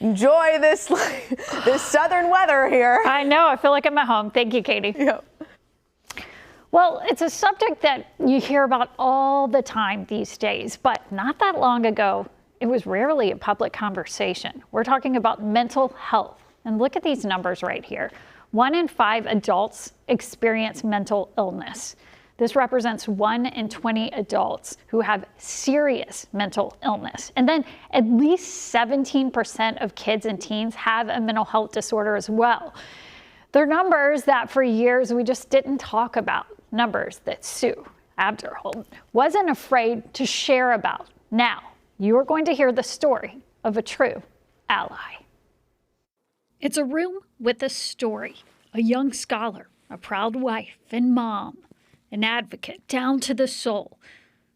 enjoy this this southern weather here. I know. I feel like I'm at home. Thank you, Katie. Yep. Well, it's a subject that you hear about all the time these days, but not that long ago, it was rarely a public conversation. We're talking about mental health. And look at these numbers right here. 1 in 5 adults experience mental illness. This represents 1 in 20 adults who have serious mental illness. And then at least 17% of kids and teens have a mental health disorder as well. They're numbers that for years we just didn't talk about. Numbers that Sue Abderholden wasn't afraid to share about. Now, you're going to hear the story of a true ally. It's a room with a story, a young scholar, a proud wife and mom, an advocate down to the soul.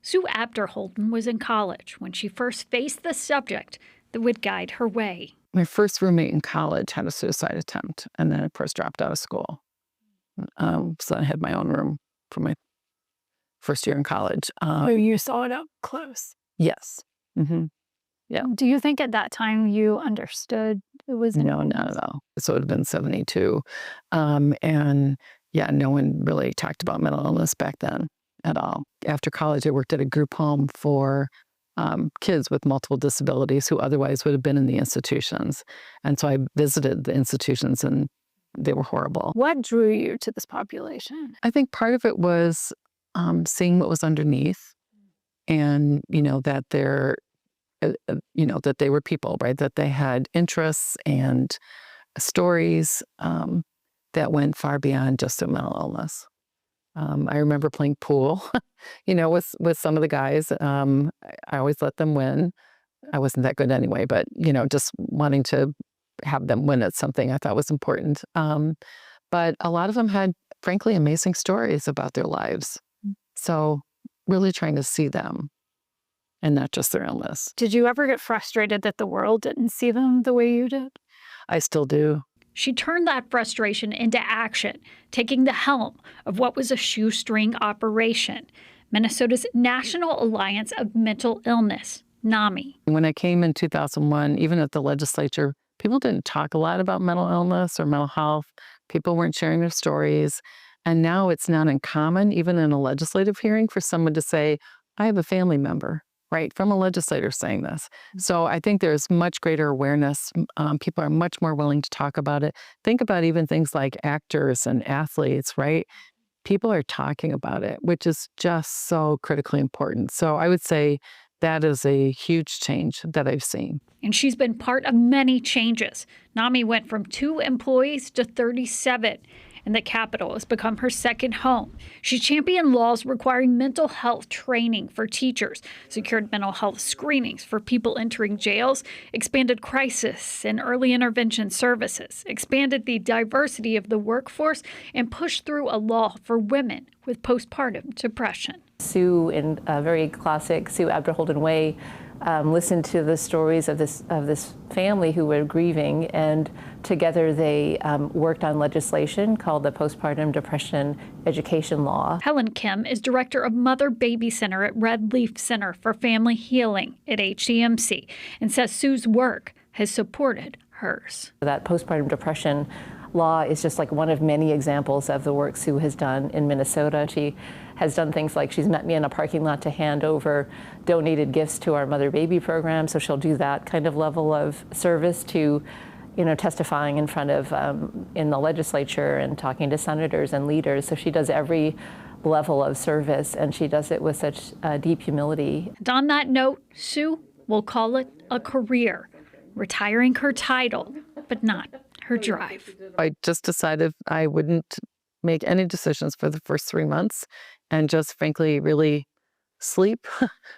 Sue Abderholden was in college when she first faced the subject that would guide her way. My first roommate in college had a suicide attempt and then, of course, dropped out of school. So I had my own room for my first year in college. You saw it up close. Yes. Mm-hmm. Yeah. Do you think at that time you understood it was? No, not at all. So it would have been 72. And yeah, no one really talked about mental illness back then at all. After college, I worked at a group home for kids with multiple disabilities who otherwise would have been in the institutions. And so I visited the institutions and they were horrible. What drew you to this population? I think part of it was seeing what was underneath and, that they're, that they were people, right? That they had interests and stories that went far beyond just a mental illness. I remember playing pool, with some of the guys. I always let them win. I wasn't that good anyway, but, just wanting to have them win at something I thought was important. But a lot of them had, frankly, amazing stories about their lives. So really trying to see them and not just their illness. Did you ever get frustrated that the world didn't see them the way you did? I still do. She turned that frustration into action, taking the helm of what was a shoestring operation, Minnesota's National Alliance of Mental Illness, NAMI. When I came in 2001, even at the legislature, people didn't talk a lot about mental illness or mental health. People weren't sharing their stories. And now it's not uncommon, even in a legislative hearing, for someone to say, I have a family member, right, from a legislator saying this. So I think there's much greater awareness. People are much more willing to talk about it. Think about even things like actors and athletes, right? People are talking about it, which is just so critically important. So I would say that is a huge change that I've seen. And she's been part of many changes. NAMI went from 2 employees to 37. And the Capitol has become her second home. She championed laws requiring mental health training for teachers, secured mental health screenings for people entering jails, expanded crisis and early intervention services, expanded the diversity of the workforce, and pushed through a law for women with postpartum depression. Sue, in a very classic Sue Abderholden way, listened to the stories of this family who were grieving, and together they worked on legislation called the Postpartum Depression Education Law. Helen Kim is director of Mother-Baby Center at Red Leaf Center for Family Healing at HCMC and says Sue's work has supported hers. That postpartum depression law is just like one of many examples of the work Sue has done in Minnesota. She has done things like she's met me in a parking lot to hand over donated gifts to our mother-baby program. So she'll do that kind of level of service to, testifying in front of, in the legislature and talking to senators and leaders. So she does every level of service, and she does it with such deep humility. And on that note, Sue will call it a career, retiring her title, but not her drive. I just decided I wouldn't make any decisions for the first 3 months and just frankly really sleep,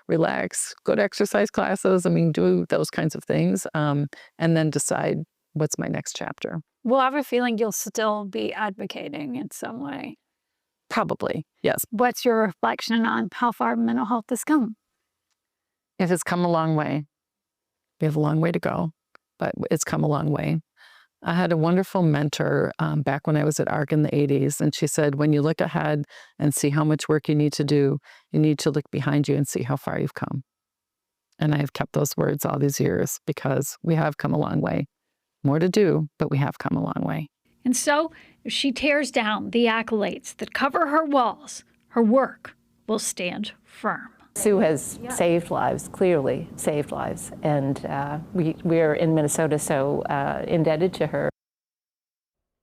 relax, go to exercise classes, do those kinds of things, and then decide what's my next chapter. Well, I have a feeling you'll still be advocating in some way. Probably, yes. What's your reflection on how far mental health has come? It has come a long way. We have a long way to go, but it's come a long way. I had a wonderful mentor back when I was at ARC in the 80s, and she said, when you look ahead and see how much work you need to do, you need to look behind you and see how far you've come. And I've kept those words all these years because we have come a long way. More to do, but we have come a long way. And so, if she tears down the accolades that cover her walls, her work will stand firm. Sue has saved lives, clearly saved lives, and we're in Minnesota so indebted to her.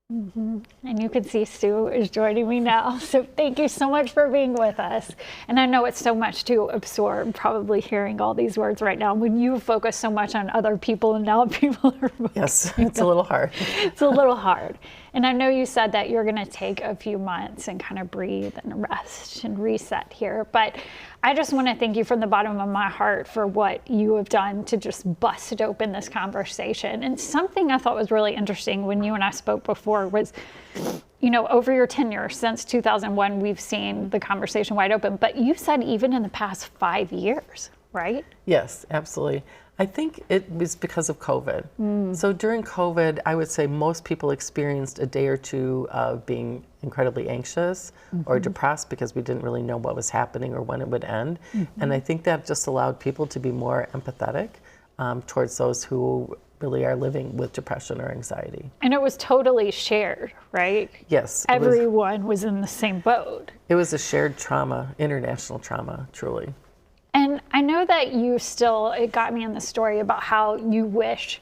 And you can see Sue is joining me now. So thank you so much for being with us. And I know it's so much to absorb, probably hearing all these words right now when you focus so much on other people and now people are Yes, it's a little hard. It's a little hard. And I know you said that you're going to take a few months and kind of breathe and rest and reset here. But I just want to thank you from the bottom of my heart for what you have done to just bust open this conversation. And something I thought was really interesting when you and I spoke before was, you know, over your tenure since 2001, we've seen the conversation wide open. But you said even in the past 5 years, right? Yes, absolutely. I think it was because of COVID. So during COVID, I would say most people experienced a day or two of being incredibly anxious or depressed because we didn't really know what was happening or when it would end. And I think that just allowed people to be more empathetic towards those who really are living with depression or anxiety. And it was totally shared, right? Yes. Everyone was in the same boat. It was a shared trauma, international trauma, truly. And I know that it got me in the story about how you wish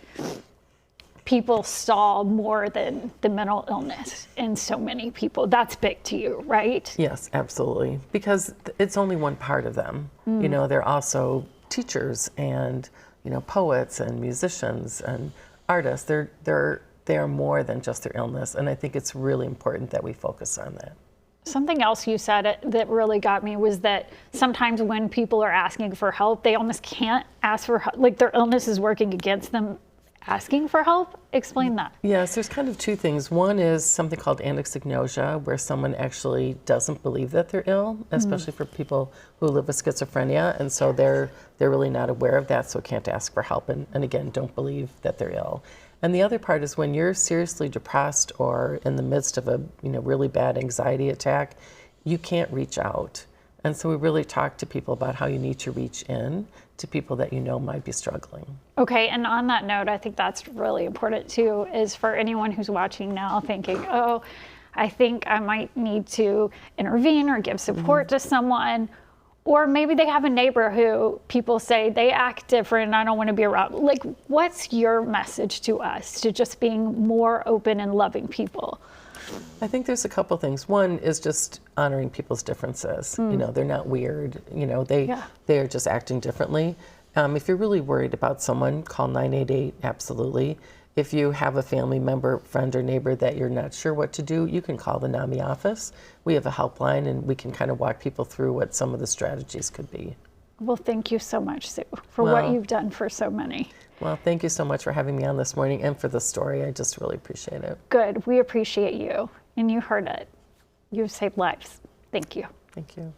people saw more than the mental illness in so many people. That's big to you, right? Yes, absolutely. Because it's only one part of them. You know, they're also teachers and, you know, poets and musicians and artists. They are more than just their illness. And I think it's really important that we focus on that. Something else you said that really got me was that sometimes when people are asking for help, they almost can't ask for help, like their illness is working against them asking for help. Explain that. Yes, there's kind of two things. One is something called anosognosia, where someone actually doesn't believe that they're ill, especially for people who live with schizophrenia, and so they're really not aware of that, so can't ask for help, and again, don't believe that they're ill. And the other part is when you're seriously depressed or in the midst of a really bad anxiety attack, you can't reach out. And so we really talk to people about how you need to reach in to people that you know might be struggling. Okay, and on that note, I think that's really important too, is for anyone who's watching now thinking, oh, I think I might need to intervene or give support to someone. Or maybe they have a neighbor who people say they act different and I don't want to be around. Like, what's your message to us to just being more open and loving people? I think there's a couple things. One is just honoring people's differences. You know, they're not weird. You know, they're just acting differently. If you're really worried about someone, call 988, absolutely. If you have a family member, friend, or neighbor that you're not sure what to do, you can call the NAMI office. We have a helpline, and we can kind of walk people through what some of the strategies could be. Well, thank you so much, Sue, for what you've done for so many. Well, thank you so much for having me on this morning and for the story. I just really appreciate it. Good. We appreciate you. And you heard it. You've saved lives. Thank you. Thank you.